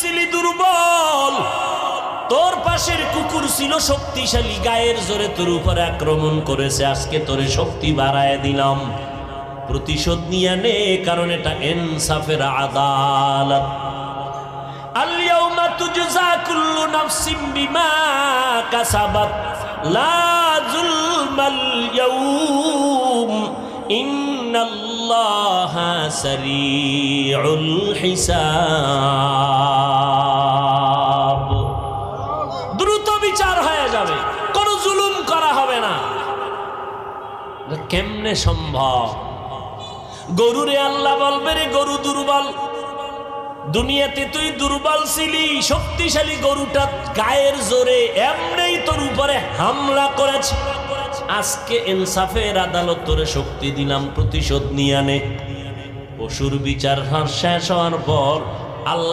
ছিলি দুর্বল, তোর পাশের কুকুর ছিল শক্তিশালী, গায়ের জোরে তোর উপরে আক্রমণ করেছে, আজকে তোরে শক্তি বাড়ায় দিলাম, প্রতিশোধ নিয়ে নে, কারণ এটা ইনসাফের আদালত। আল-ইয়াউমা তুজজা কুল্লু নাফসিন বিমা কাসাবাত লা যুলমাল ইয়াউম ইন্নাল্লাহা সারিউল হিসাব। দ্রুত বিচার হয়ে যাবে, কোনো জুলুম করা হবে না। কেমনে সম্ভব? গরুরে আল্লাহ বলবে, রে গরু দুর্বল, দুনিয়াতে তুই দুর্বল ছিলি, শক্তিশালী গরুটা গায়ের জোরে এমনিই তোর উপরে হামলা করেছে, আজকে ইনসাফের আদালত তোরে শক্তি দিলাম, প্রতিশোধ নিয়ে আনে। পশুর বিচার শেষ হওয়ার পর আল্লাহ